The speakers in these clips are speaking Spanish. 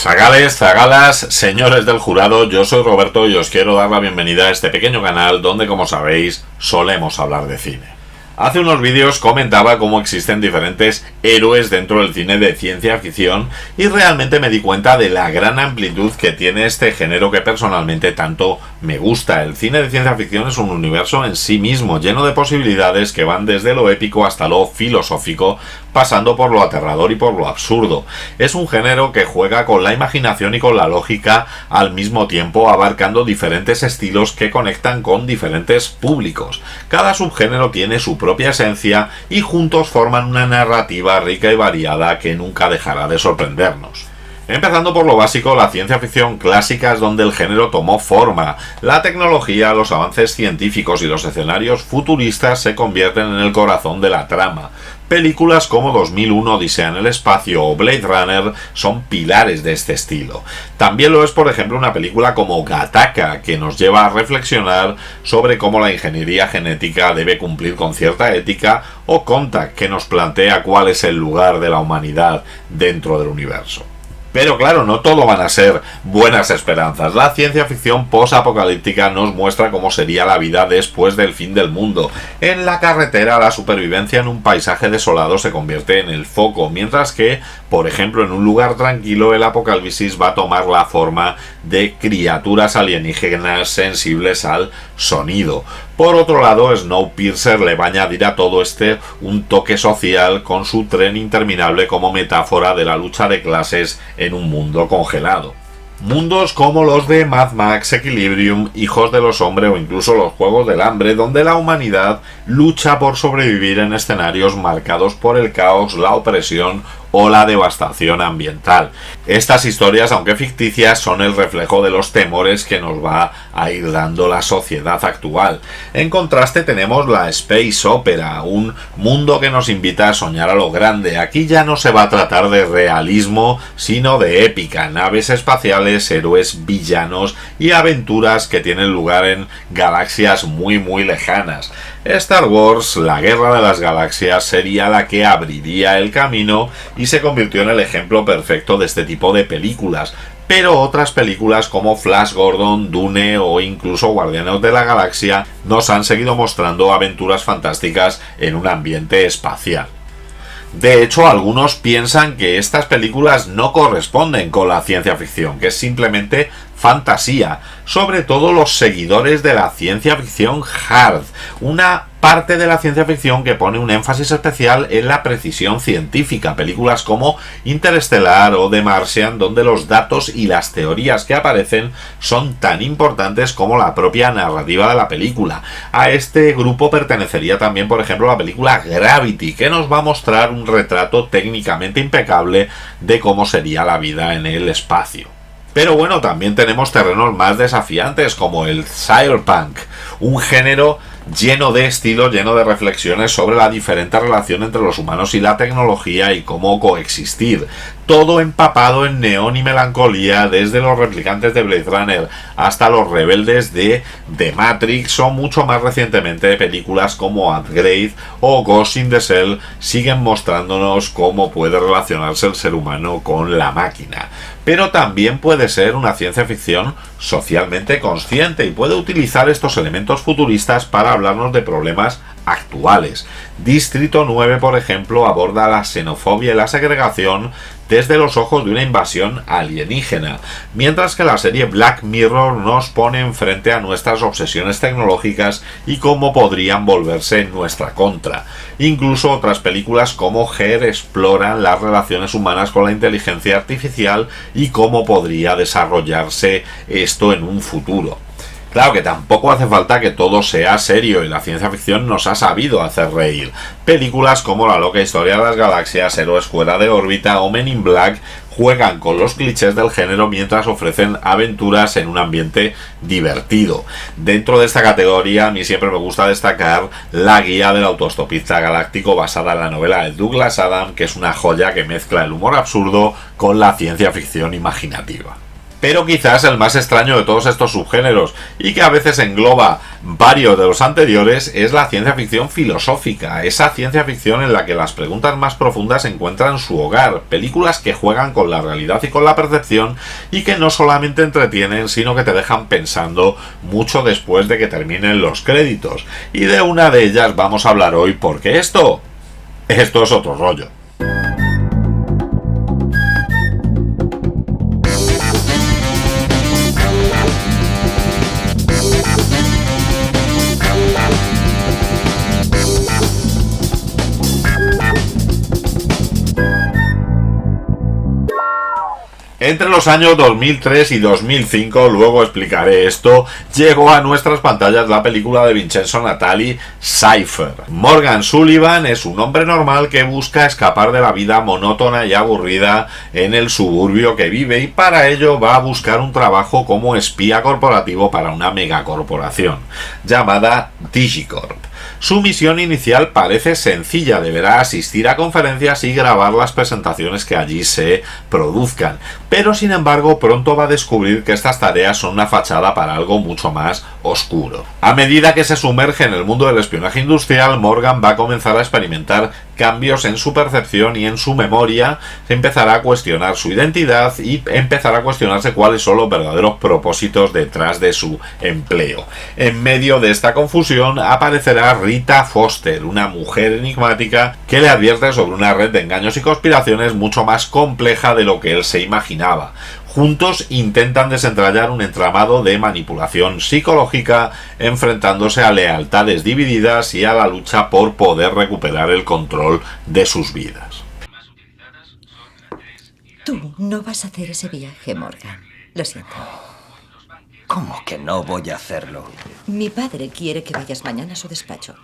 Zagales, zagalas, señores del jurado, yo soy Roberto y os quiero dar la bienvenida a este pequeño canal donde, como sabéis, solemos hablar de cine. Hace unos vídeos comentaba cómo existen diferentes héroes dentro del cine de ciencia ficción y realmente me di cuenta de la gran amplitud que tiene este género que personalmente tanto me gusta. El cine de ciencia ficción es un universo en sí mismo, lleno de posibilidades que van desde lo épico hasta lo filosófico, pasando por lo aterrador y por lo absurdo. Es un género que juega con la imaginación y con la lógica al mismo tiempo, abarcando diferentes estilos que conectan con diferentes públicos. Cada subgénero tiene su propia esencia y juntos forman una narrativa rica y variada que nunca dejará de sorprendernos. Empezando por lo básico, la ciencia ficción clásica es donde el género tomó forma. La tecnología, los avances científicos y los escenarios futuristas se convierten en el corazón de la trama. Películas como 2001 Odisea en el espacio o Blade Runner son pilares de este estilo. También lo es, por ejemplo, una película como Gattaca, que nos lleva a reflexionar sobre cómo la ingeniería genética debe cumplir con cierta ética, o Contact, que nos plantea cuál es el lugar de la humanidad dentro del universo. Pero claro, no todo van a ser buenas esperanzas. La ciencia ficción post-apocalíptica nos muestra cómo sería la vida después del fin del mundo. En la carretera, la supervivencia en un paisaje desolado se convierte en el foco, mientras que, por ejemplo, en un lugar tranquilo, el apocalipsis va a tomar la forma de criaturas alienígenas sensibles al sonido. Por otro lado, Snowpiercer le va a añadir a todo un toque social con su tren interminable como metáfora de la lucha de clases en un mundo congelado. Mundos como los de Mad Max, Equilibrium, Hijos de los Hombres o incluso los Juegos del Hambre, donde la humanidad lucha por sobrevivir en escenarios marcados por el caos, la opresión o la devastación ambiental. Estas historias, aunque ficticias, son el reflejo de los temores que nos va a ir dando la sociedad actual. En contraste tenemos la Space Opera, un mundo que nos invita a soñar a lo grande. Aquí ya no se va a tratar de realismo, sino de épica, naves espaciales, héroes, villanos y aventuras que tienen lugar en galaxias muy lejanas. Star Wars, la Guerra de las Galaxias, sería la que abriría el camino y se convirtió en el ejemplo perfecto de este tipo de películas. Pero otras películas como Flash Gordon, Dune o incluso Guardianes de la Galaxia nos han seguido mostrando aventuras fantásticas en un ambiente espacial. De hecho, algunos piensan que estas películas no corresponden con la ciencia ficción, que es simplemente fantasía, sobre todo los seguidores de la ciencia ficción hard, una parte de la ciencia ficción que pone un énfasis especial en la precisión científica, películas como Interestelar o The Martian, donde los datos y las teorías que aparecen son tan importantes como la propia narrativa de la película. A este grupo pertenecería también, por ejemplo, la película Gravity, que nos va a mostrar un retrato técnicamente impecable de cómo sería la vida en el espacio. Pero bueno, también tenemos terrenos más desafiantes como el cyberpunk, un género lleno de estilo, lleno de reflexiones sobre la diferente relación entre los humanos y la tecnología y cómo coexistir. Todo empapado en neón y melancolía, desde los replicantes de Blade Runner hasta los rebeldes de The Matrix o mucho más recientemente películas como Upgrade o Ghost in the Shell siguen mostrándonos cómo puede relacionarse el ser humano con la máquina. Pero también puede ser una ciencia ficción socialmente consciente y puede utilizar estos elementos futuristas para hablarnos de problemas actuales. Distrito 9, por ejemplo, aborda la xenofobia y la segregación desde los ojos de una invasión alienígena, mientras que la serie Black Mirror nos pone enfrente a nuestras obsesiones tecnológicas y cómo podrían volverse en nuestra contra. Incluso otras películas como Her exploran las relaciones humanas con la inteligencia artificial y cómo podría desarrollarse esto en un futuro. Claro que tampoco hace falta que todo sea serio y la ciencia ficción nos ha sabido hacer reír. Películas como La loca historia de las galaxias, Héroes fuera de órbita o Men in Black juegan con los clichés del género mientras ofrecen aventuras en un ambiente divertido. Dentro de esta categoría a mí siempre me gusta destacar La guía del autoestopista galáctico, basada en la novela de Douglas Adams, que es una joya que mezcla el humor absurdo con la ciencia ficción imaginativa. pero quizás el más extraño de todos estos subgéneros, y que a veces engloba varios de los anteriores, es la ciencia ficción filosófica, esa ciencia ficción en la que las preguntas más profundas encuentran su hogar, películas que juegan con la realidad y con la percepción y que no solamente entretienen, sino que te dejan pensando mucho después de que terminen los créditos. Y de una de ellas vamos a hablar hoy, porque esto es otro rollo. Entre los años 2003 y 2005, luego explicaré esto, llegó a nuestras pantallas la película de Vincenzo Natali, Cypher. Morgan Sullivan es un hombre normal que busca escapar de la vida monótona y aburrida en el suburbio que vive, y para ello va a buscar un trabajo como espía corporativo para una megacorporación llamada Digicorp. Su misión inicial parece sencilla: deberá asistir a conferencias y grabar las presentaciones que allí se produzcan, pero sin embargo pronto va a descubrir que estas tareas son una fachada para algo mucho más oscuro. A medida que se sumerge en el mundo del espionaje industrial, Morgan va a comenzar a experimentar cambios en su percepción y en su memoria, se empezará a cuestionar su identidad y empezará a cuestionarse cuáles son los verdaderos propósitos detrás de su empleo. En medio de esta confusión aparecerá Rita Foster, una mujer enigmática que le advierte sobre una red de engaños y conspiraciones mucho más compleja de lo que él se imaginaba. Juntos intentan desentrañar un entramado de manipulación psicológica, enfrentándose a lealtades divididas y a la lucha por poder recuperar el control de sus vidas. Tú no vas a hacer ese viaje, Morgan. Lo siento. ¿Cómo que no voy a hacerlo? Mi padre quiere que vayas mañana a su despacho.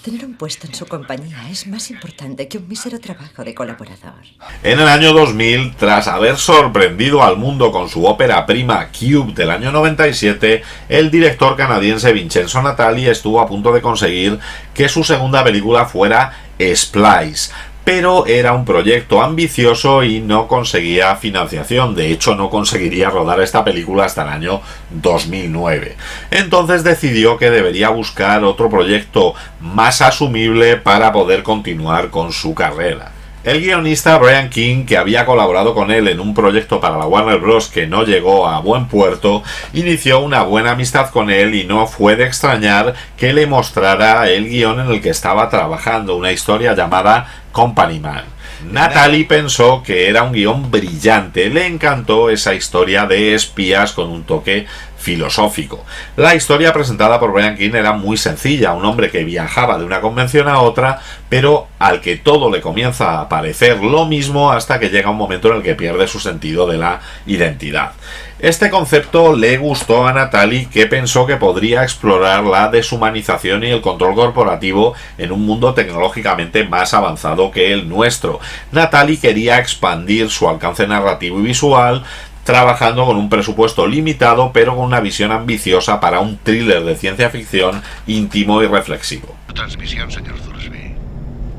Tener un puesto en su compañía es más importante que un mísero trabajo de colaborador. En el año 2000, tras haber sorprendido al mundo con su ópera prima Cube del año 97, el director canadiense Vincenzo Natali estuvo a punto de conseguir que su segunda película fuera Splice. Pero era un proyecto ambicioso y no conseguía financiación. De hecho, no conseguiría rodar esta película hasta el año 2009. Entonces decidió que debería buscar otro proyecto más asumible para poder continuar con su carrera. El guionista Brian King, que había colaborado con él en un proyecto para la Warner Bros. Que no llegó a buen puerto, inició una buena amistad con él y no fue de extrañar que le mostrara el guión en el que estaba trabajando, una historia llamada Company Man. Natali pensó que era un guión brillante, le encantó esa historia de espías con un toque filosófico. La historia presentada por Brian King era muy sencilla: un hombre que viajaba de una convención a otra, pero al que todo le comienza a parecer lo mismo hasta que llega un momento en el que pierde su sentido de la identidad. Este concepto le gustó a Natali, que pensó que podría explorar la deshumanización y el control corporativo en un mundo tecnológicamente más avanzado que el nuestro. Natali quería expandir su alcance narrativo y visual, trabajando con un presupuesto limitado pero con una visión ambiciosa para un thriller de ciencia ficción íntimo y reflexivo. Transmisión, señor Thursby.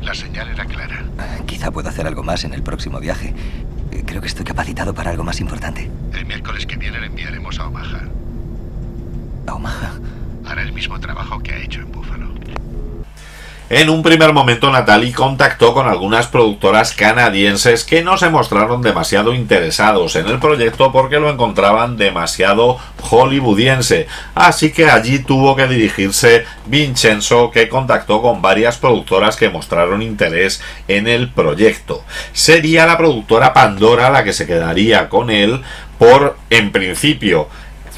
La señal era clara. Quizá pueda hacer algo más en el próximo viaje. Creo que estoy capacitado para algo más importante. El miércoles que viene le enviaremos a Omaha. ¿A Omaha? Hará el mismo trabajo que ha hecho en Buffalo. En un primer momento, Natali contactó con algunas productoras canadienses que no se mostraron demasiado interesados en el proyecto porque lo encontraban demasiado hollywoodiense, así que allí tuvo que dirigirse Vincenzo, que contactó con varias productoras que mostraron interés en el proyecto. Sería la productora Pandora la que se quedaría con él por, en principio,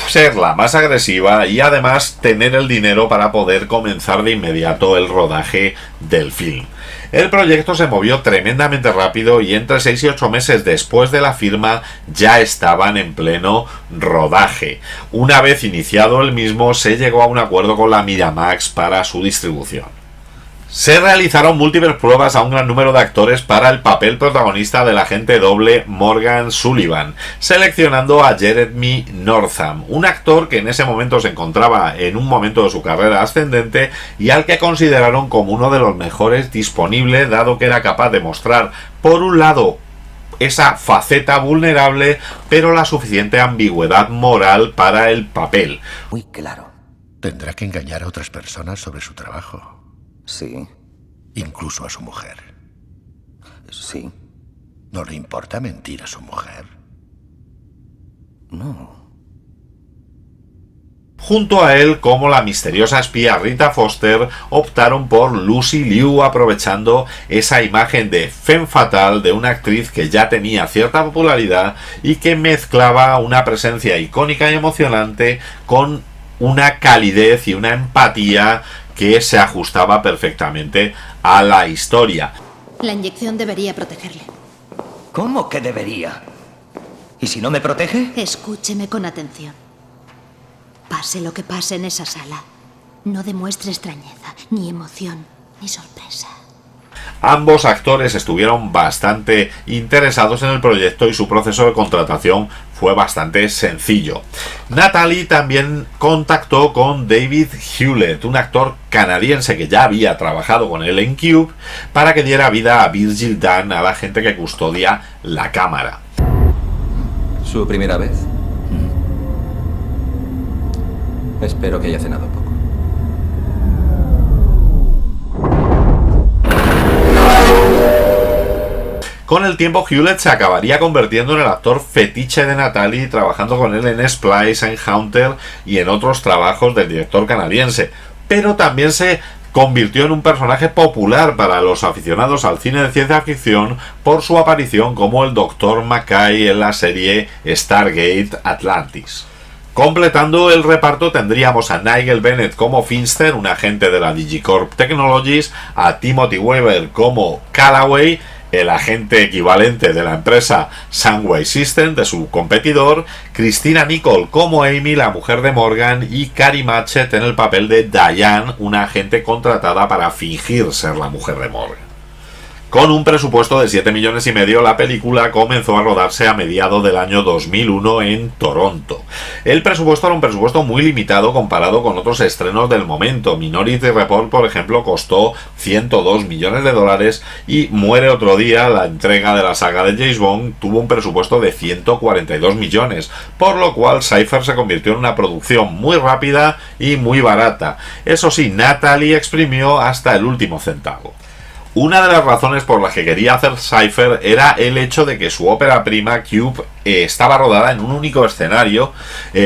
ser la más agresiva y además tener el dinero para poder comenzar de inmediato el rodaje del film. El proyecto se movió tremendamente rápido y entre 6 y 8 meses después de la firma ya estaban en pleno rodaje. Una vez iniciado el mismo, se llegó a un acuerdo con la Miramax para su distribución. Se realizaron múltiples pruebas a un gran número de actores para el papel protagonista del agente doble Morgan Sullivan, seleccionando a Jeremy Northam, un actor que en ese momento se encontraba en un momento de su carrera ascendente y al que consideraron como uno de los mejores disponibles, dado que era capaz de mostrar, por un lado, esa faceta vulnerable, pero la suficiente ambigüedad moral para el papel. Muy claro. Tendrá que engañar a otras personas sobre su trabajo, Sí, incluso a su mujer. sí. ¿No le importa mentir a su mujer? No. Junto a él, como la misteriosa espía Rita Foster, optaron por Lucy Liu, aprovechando esa imagen de femme fatale de una actriz que ya tenía cierta popularidad y que mezclaba una presencia icónica y emocionante con una calidez y una empatía que se ajustaba perfectamente a la historia. La inyección debería protegerle. ¿Cómo que debería? ¿Y si no me protege? Escúcheme con atención. Pase lo que pase en esa sala, no demuestre extrañeza, ni emoción, ni sorpresa. Ambos actores estuvieron bastante interesados en el proyecto y su proceso de contratación fue bastante sencillo. Natalie también contactó con David Hewlett, un actor canadiense que ya había trabajado con él en Cube, para que diera vida a Virgil Dunn, a la gente que custodia la cámara. ¿Su primera vez? Espero que haya cenado poco. Con el tiempo, Hewlett se acabaría convirtiendo en el actor fetiche de Natalie, trabajando con él en Splice, en Haunter y en otros trabajos del director canadiense. Pero también se convirtió en un personaje popular para los aficionados al cine de ciencia ficción por su aparición como el Dr. McKay en la serie Stargate Atlantis. Completando el reparto tendríamos a Nigel Bennett como Finster, un agente de la Digicorp Technologies, a Timothy Weaver como Callaway, el agente equivalente de la empresa Sunway System, de su competidor, Christina Nicole como Amy, la mujer de Morgan, y Carrie Matchett en el papel de Diane, una agente contratada para fingir ser la mujer de Morgan. Con un presupuesto de 7,5 millones, la película comenzó a rodarse a mediados del año 2001 en Toronto. El presupuesto era un presupuesto muy limitado comparado con otros estrenos del momento. Minority Report, por ejemplo, costó $102 millones y Muere otro día, la entrega de la saga de James Bond, tuvo un presupuesto de 142 millones, por lo cual Cypher se convirtió en una producción muy rápida y muy barata. Eso sí, Natalie exprimió hasta el último centavo. Una de las razones por las que quería hacer Cypher era el hecho de que su ópera prima, Cube, estaba rodada en un único escenario,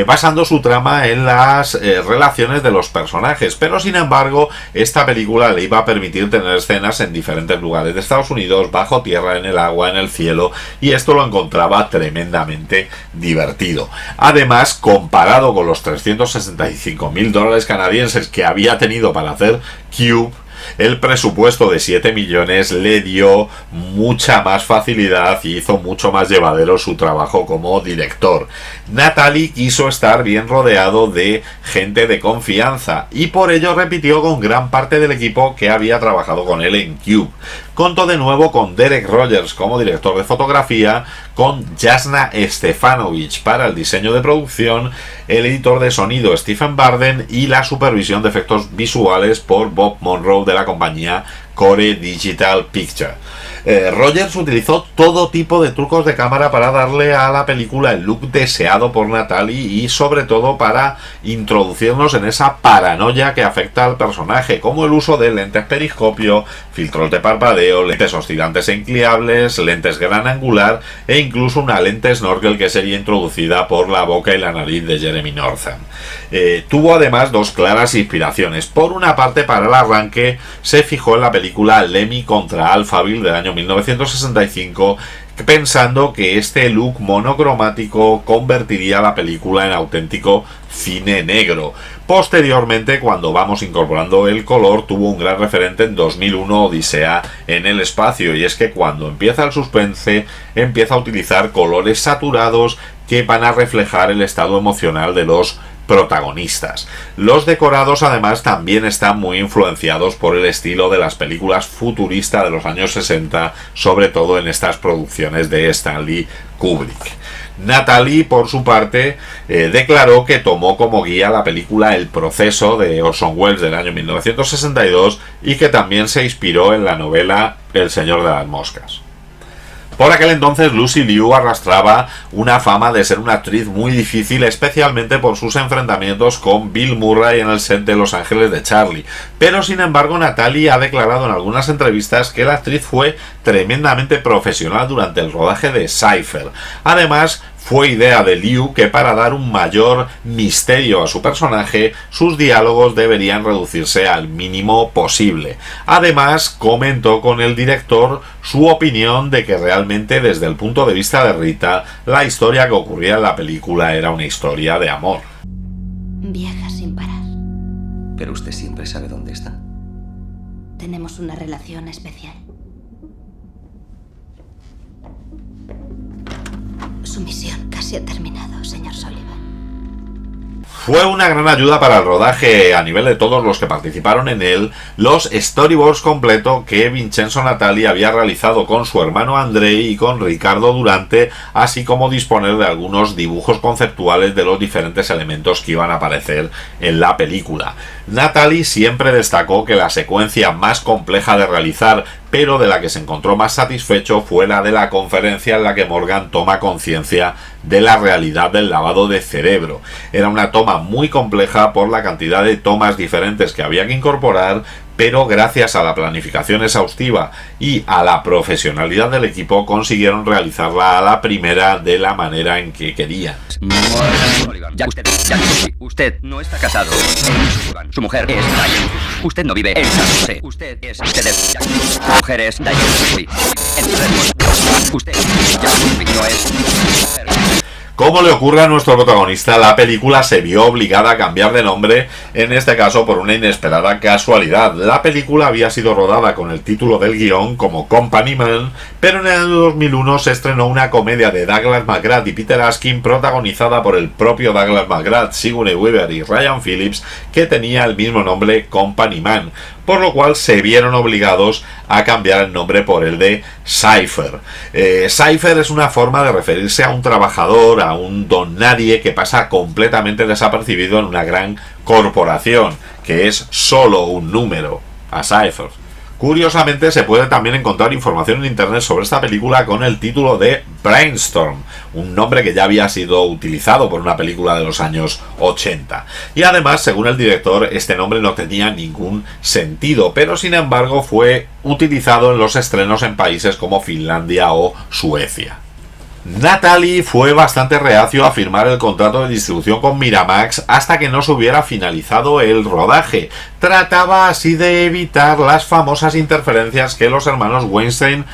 basando su trama en las relaciones de los personajes, pero sin embargo esta película le iba a permitir tener escenas en diferentes lugares de Estados Unidos, bajo tierra, en el agua, en el cielo, y esto lo encontraba tremendamente divertido. Además, comparado con los $365,000 canadienses que había tenido para hacer Cube, el presupuesto de 7 millones le dio mucha más facilidad y hizo mucho más llevadero su trabajo como director. Natalie quiso estar bien rodeado de gente de confianza y por ello repitió con gran parte del equipo que había trabajado con él en Cube. Contó de nuevo con Derek Rogers como director de fotografía, con Jasna Stefanovic para el diseño de producción, el editor de sonido Stephen Barden y la supervisión de efectos visuales por Bob Monroe de la compañía Core Digital Picture. Rogers utilizó todo tipo de trucos de cámara para darle a la película el look deseado por Natalie y sobre todo para introducirnos en esa paranoia que afecta al personaje, como el uso de lentes periscopio, filtros de parpadeo, lentes oscilantes e inclinables, lentes gran angular e incluso una lente snorkel que sería introducida por la boca y la nariz de Jeremy Northam. Tuvo además dos claras inspiraciones. Por una parte, para el arranque se fijó en la película Lemmy contra Alphaville del año 1965, pensando que este look monocromático convertiría la película en auténtico cine negro. Posteriormente, cuando vamos incorporando el color, tuvo un gran referente en 2001 Odisea en el espacio, y es que cuando empieza el suspense empieza a utilizar colores saturados que van a reflejar el estado emocional de los protagonistas. Los decorados además también están muy influenciados por el estilo de las películas futuristas de los años 60, sobre todo en estas producciones de Stanley Kubrick. Natalie, por su parte, declaró que tomó como guía la película El proceso de Orson Welles del año 1962 y que también se inspiró en la novela El señor de las moscas. Por aquel entonces Lucy Liu arrastraba una fama de ser una actriz muy difícil, especialmente por sus enfrentamientos con Bill Murray en el set de Los Ángeles de Charlie. Pero sin embargo Natalie ha declarado en algunas entrevistas que la actriz fue tremendamente profesional durante el rodaje de Cypher. Además, fue idea de Liu que para dar un mayor misterio a su personaje, sus diálogos deberían reducirse al mínimo posible. Además, comentó con el director su opinión de que realmente desde el punto de vista de Rita, la historia que ocurría en la película era una historia de amor. Viaja sin parar. Pero usted siempre sabe dónde está. Tenemos una relación especial. Su misión casi ha terminado, señor Sullivan. Fue una gran ayuda para el rodaje a nivel de todos los que participaron en él, los storyboards completos que Vincenzo Natali había realizado con su hermano Andrei y con Ricardo Durante, así como disponer de algunos dibujos conceptuales de los diferentes elementos que iban a aparecer en la película. Natali siempre destacó que la secuencia más compleja de realizar, pero de la que se encontró más satisfecho, fue la de la conferencia en la que Morgan toma conciencia de la realidad del lavado de cerebro. Era una toma muy compleja por la cantidad de tomas diferentes que había que incorporar, pero gracias a la planificación exhaustiva y a la profesionalidad del equipo consiguieron realizarla a la primera de la manera en que querían. Usted no está casado. Su mujer es Diane. Usted no vive en San José. Usted es Su mujer es Diane. Usted no es. Como le ocurre a nuestro protagonista, la película se vio obligada a cambiar de nombre, en este caso por una inesperada casualidad. La película había sido rodada con el título del guión como Company Man, pero en el año 2001 se estrenó una comedia de Douglas McGrath y Peter Askin protagonizada por el propio Douglas McGrath, Sigourney Weaver y Ryan Phillips, que tenía el mismo nombre, Company Man, por lo cual se vieron obligados a cambiar el nombre por el de Cypher. Cypher es una forma de referirse a un trabajador, a un don nadie que pasa completamente desapercibido en una gran corporación, que es solo un número, a Cypher. Curiosamente se puede también encontrar información en internet sobre esta película con el título de Brainstorm, un nombre que ya había sido utilizado por una película de los años 80. Y además, según el director, este nombre no tenía ningún sentido, pero sin embargo fue utilizado en los estrenos en países como Finlandia o Suecia. Natali fue bastante reacio a firmar el contrato de distribución con Miramax hasta que no se hubiera finalizado el rodaje. Trataba así de evitar las famosas interferencias que los hermanos Weinstein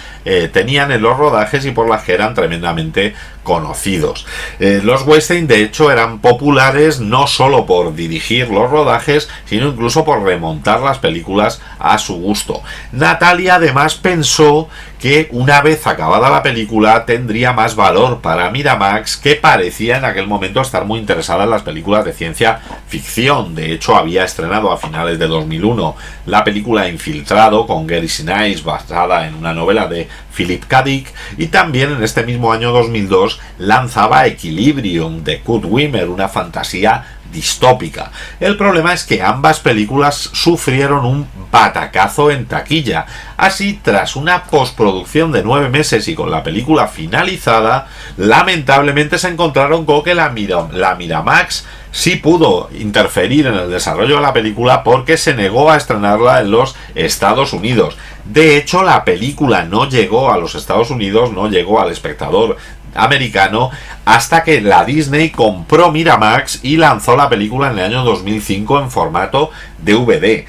tenían en los rodajes y por las que eran tremendamente conocidos. Los Weinstein de hecho eran populares no solo por dirigir los rodajes, sino incluso por remontar las películas a su gusto. Natali además pensó que una vez acabada la película tendría más valor para Miramax, que parecía en aquel momento estar muy interesada en las películas de ciencia ficción. De hecho había estrenado a finales de 2001 la película Infiltrado con Gary Sinise, basada en una novela de Philip K. Dick, y también en este mismo año 2002 lanzaba Equilibrium de Kurt Wimmer, una fantasía distópica. El problema es que ambas películas sufrieron un batacazo en taquilla. Así, tras una postproducción de 9 meses y con la película finalizada, lamentablemente se encontraron con que la Miramax sí pudo interferir en el desarrollo de la película porque se negó a estrenarla en los Estados Unidos. De hecho, la película no llegó a los Estados Unidos, no llegó al espectador americano, hasta que la Disney compró Miramax y lanzó la película en el año 2005 en formato DVD.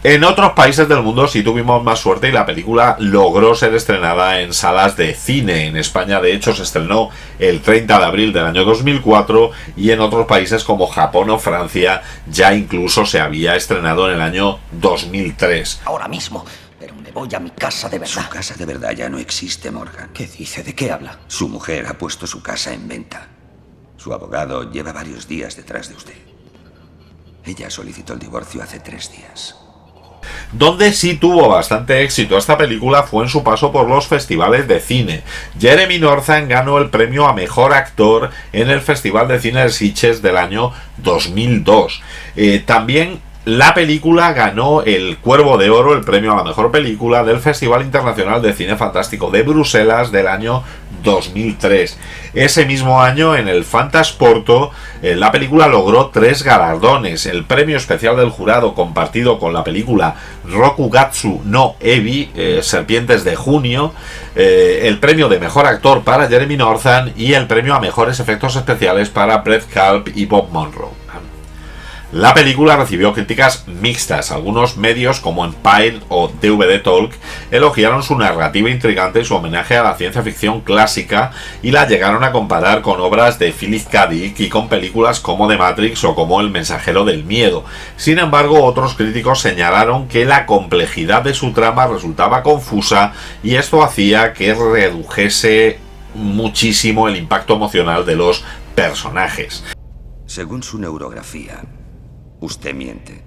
En otros países del mundo sí tuvimos más suerte y la película logró ser estrenada en salas de cine. En España de hecho se estrenó el 30 de abril del año 2004 y en otros países como Japón o Francia ya incluso se había estrenado en el año 2003. Ahora mismo. Pero me voy a mi casa de verdad. Su casa de verdad ya no existe, Morgan. ¿Qué dice? ¿De qué habla? Su mujer ha puesto su casa en venta. Su abogado lleva varios días detrás de usted. Ella solicitó el divorcio hace 3 días. Donde sí tuvo bastante éxito esta película fue en su paso por los festivales de cine. Jeremy Northam ganó el premio a Mejor Actor en el Festival de Cine de Sitges del año 2002. También La película ganó el Cuervo de Oro, el premio a la mejor película del Festival Internacional de Cine Fantástico de Bruselas del año 2003. Ese mismo año, en el Fantasporto, la película logró 3 galardones: el premio especial del jurado compartido con la película Rokugatsu no Ebi, Serpientes de Junio, el premio de mejor actor para Jeremy Northam y el premio a mejores efectos especiales para Brett Culp y Bob Monroe. La película recibió críticas mixtas. Algunos medios como Empire o DVD Talk elogiaron su narrativa intrigante y su homenaje a la ciencia ficción clásica y la llegaron a comparar con obras de Philip K. Dick y con películas como The Matrix o como El mensajero del miedo. Sin embargo, otros críticos señalaron que la complejidad de su trama resultaba confusa y esto hacía que redujese muchísimo el impacto emocional de los personajes. Según su neurografía, usted miente.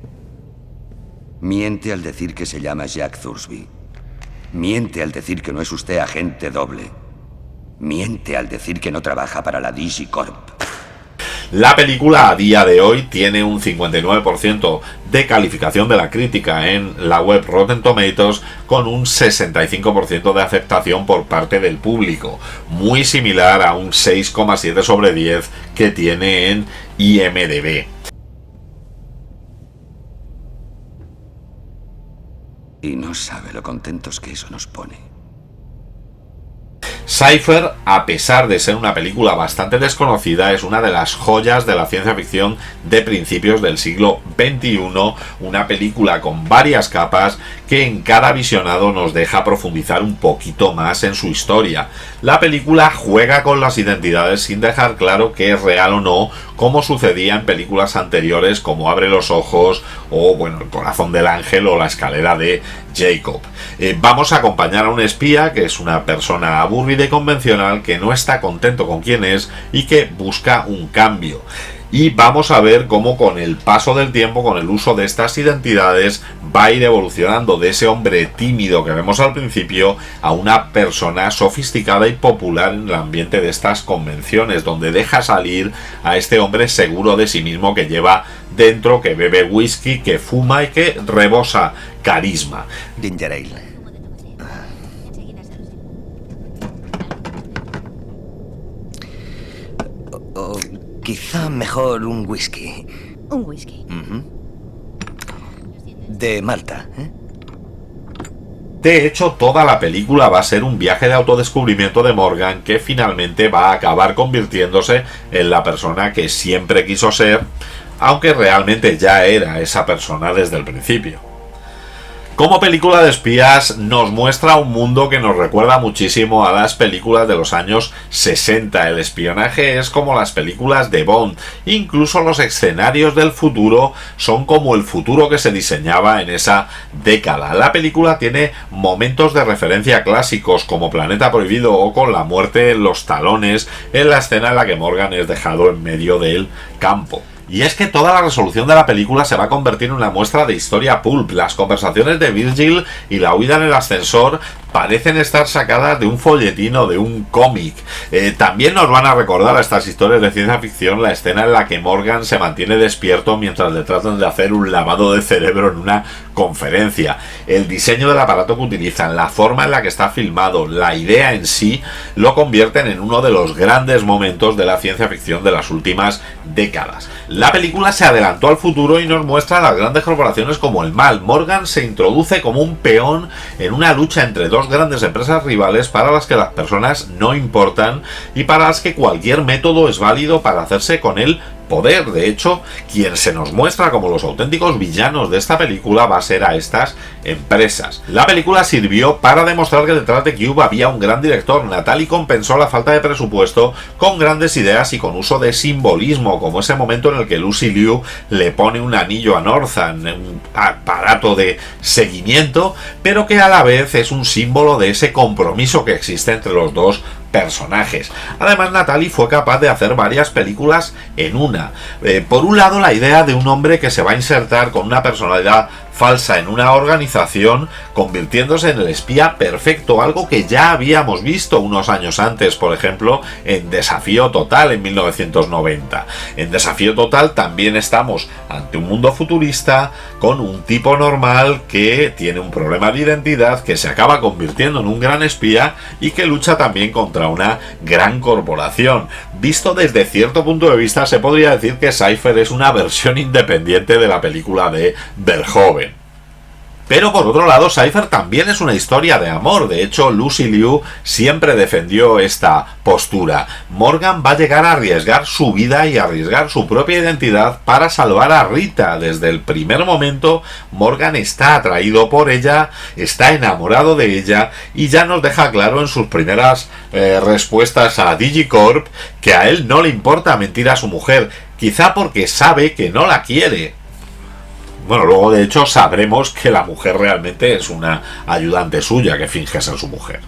Miente al decir que se llama Jack Thursby. Miente al decir que no es usted agente doble. Miente al decir que no trabaja para la DigiCorp. La película a día de hoy tiene un 59% de calificación de la crítica en la web Rotten Tomatoes, con un 65% de aceptación por parte del público, muy similar a un 6,7 sobre 10 que tiene en IMDb. Y no sabe lo contentos que eso nos pone. Cypher, a pesar de ser una película bastante desconocida, es una de las joyas de la ciencia ficción de principios del siglo XXI, una película con varias capas que en cada visionado nos deja profundizar un poquito más en su historia. La película juega con las identidades sin dejar claro que es real o no, como sucedía en películas anteriores como Abre los ojos o bueno, El corazón del ángel o La escalera de Jacob. Vamos a acompañar a un espía que es una persona aburrida y convencional, que no está contento con quien es y que busca un cambio. Y vamos a ver cómo con el paso del tiempo, con el uso de estas identidades, va a ir evolucionando de ese hombre tímido que vemos al principio a una persona sofisticada y popular en el ambiente de estas convenciones, donde deja salir a este hombre seguro de sí mismo que lleva dentro, que bebe whisky, que fuma y que rebosa carisma. Ginger ale. O quizá mejor un whisky. Un whisky. De Malta, ¿eh? De hecho, toda la película va a ser un viaje de autodescubrimiento de Morgan, que finalmente va a acabar convirtiéndose en la persona que siempre quiso ser, aunque realmente ya era esa persona desde el principio. Como película de espías nos muestra un mundo que nos recuerda muchísimo a las películas de los años 60. El espionaje es como las películas de Bond. Incluso los escenarios del futuro son como el futuro que se diseñaba en esa década. La película tiene momentos de referencia clásicos como Planeta Prohibido o con la muerte en los talones en la escena en la que Morgan es dejado en medio del campo. Y es que toda la resolución de la película se va a convertir en una muestra de historia pulp. Las conversaciones de Virgil y la huida en el ascensor parecen estar sacadas de un folletín o de un cómic. También nos van a recordar a estas historias de ciencia ficción la escena en la que Morgan se mantiene despierto mientras le tratan de hacer un lavado de cerebro en una conferencia. El diseño del aparato que utilizan, la forma en la que está filmado, la idea en sí, lo convierten en uno de los grandes momentos de la ciencia ficción de las últimas décadas. La película se adelantó al futuro y nos muestra a las grandes corporaciones como el mal. Morgan se introduce como un peón en una lucha entre dos grandes empresas rivales para las que las personas no importan y para las que cualquier método es válido para hacerse con el poder. De hecho, quien se nos muestra como los auténticos villanos de esta película va a ser a estas empresas. La película sirvió para demostrar que detrás de Cube había un gran director. Natalie compensó la falta de presupuesto con grandes ideas y con uso de simbolismo, como ese momento en el que Lucy Liu le pone un anillo a Northam, un aparato de seguimiento, pero que a la vez es un símbolo de ese compromiso que existe entre los dos personajes. Además, Natalie fue capaz de hacer varias películas en una. Por un lado, la idea de un hombre que se va a insertar con una personalidad falsa en una organización, convirtiéndose en el espía perfecto, algo que ya habíamos visto unos años antes, por ejemplo, en Desafío Total en 1990. En Desafío Total también estamos ante un mundo futurista con un tipo normal que tiene un problema de identidad, que se acaba convirtiendo en un gran espía y que lucha también contra una gran corporación. Visto desde cierto punto de vista, se podría decir que Cypher es una versión independiente de la película de Verhoeven. Pero por otro lado, Cypher también es una historia de amor. De hecho, Lucy Liu siempre defendió esta postura. Morgan va a llegar a arriesgar su vida y a arriesgar su propia identidad para salvar a Rita. Desde el primer momento, Morgan está atraído por ella, está enamorado de ella y ya nos deja claro en sus primeras respuestas a Digicorp que a él no le importa mentir a su mujer, quizá porque sabe que no la quiere. Bueno, luego de hecho sabremos que la mujer realmente es una ayudante suya que finge ser su mujer.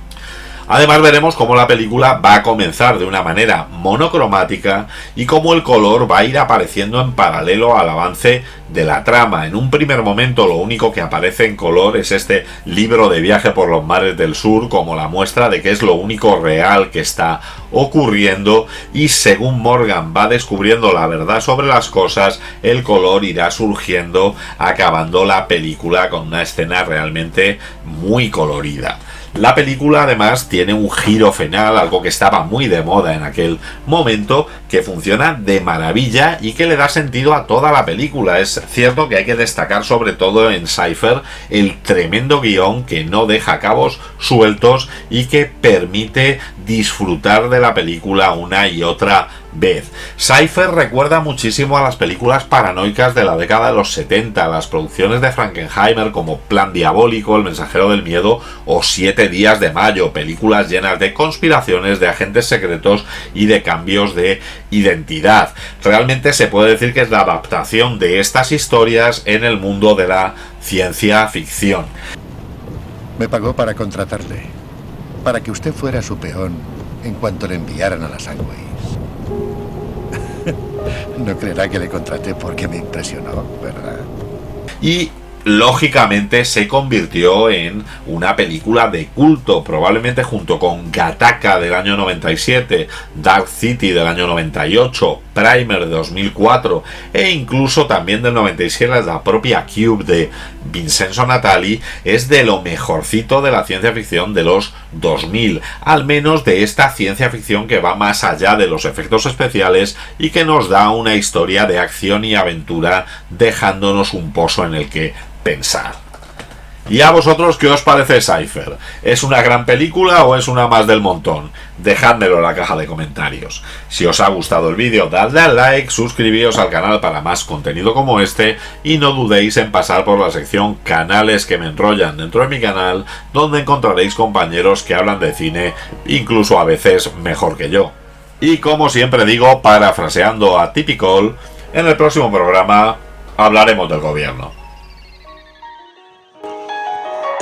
Además veremos cómo la película va a comenzar de una manera monocromática y cómo el color va a ir apareciendo en paralelo al avance de la trama. En un primer momento lo único que aparece en color es este libro de viaje por los mares del sur, como la muestra de que es lo único real que está ocurriendo, y según Morgan va descubriendo la verdad sobre las cosas, el color irá surgiendo, acabando la película con una escena realmente muy colorida. La película además tiene un giro final, algo que estaba muy de moda en aquel momento, que funciona de maravilla y que le da sentido a toda la película. Es cierto que hay que destacar sobre todo en Cypher el tremendo guión que no deja cabos sueltos y que permite disfrutar de la película una y otra vez. Cypher recuerda muchísimo a las películas paranoicas de la década de los 70, las producciones de Frankenheimer como Plan Diabólico, El Mensajero del Miedo o 7 días de mayo, películas llenas de conspiraciones, de agentes secretos y de cambios de identidad. Realmente se puede decir que es la adaptación de estas historias en el mundo de la ciencia ficción. Me pagó para contratarle, para que usted fuera su peón en cuanto le enviaran a la Sandwich. No creerá que le contraté porque me impresionó, ¿verdad? Y lógicamente se convirtió en una película de culto, probablemente junto con Gattaca del año 97, Dark City del año 98, Primer de 2004 e incluso también del 97 la propia Cube de Vincenzo Natali. Es de lo mejorcito de la ciencia ficción de los 2000, al menos de esta ciencia ficción que va más allá de los efectos especiales y que nos da una historia de acción y aventura, dejándonos un pozo en el que pensar. ¿Y a vosotros qué os parece Cypher? ¿Es una gran película o es una más del montón? Dejádmelo en la caja de comentarios. Si os ha gustado el vídeo, dadle al like, suscribíos al canal para más contenido como este y no dudéis en pasar por la sección Canales que me enrollan dentro de mi canal, donde encontraréis compañeros que hablan de cine, incluso a veces mejor que yo. Y como siempre digo, parafraseando a Typical, en el próximo programa hablaremos del gobierno.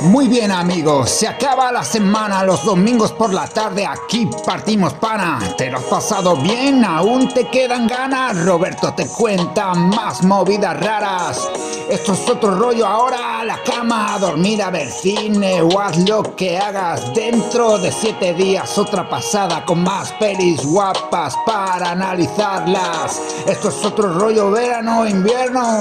Muy bien amigos, se acaba la semana, los domingos por la tarde aquí partimos pana. ¿Te lo has pasado bien? ¿Aún te quedan ganas? Roberto te cuenta más movidas raras. Esto es otro rollo, ahora a la cama, a dormir, a ver cine o haz lo que hagas. Dentro de 7 días otra pasada con más pelis guapas para analizarlas. Esto es otro rollo, verano, invierno.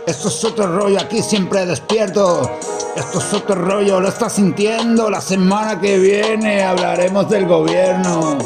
Esto es otro rollo, aquí siempre despierto. Esto es otro rollo, lo estás sintiendo. La semana que viene hablaremos del gobierno.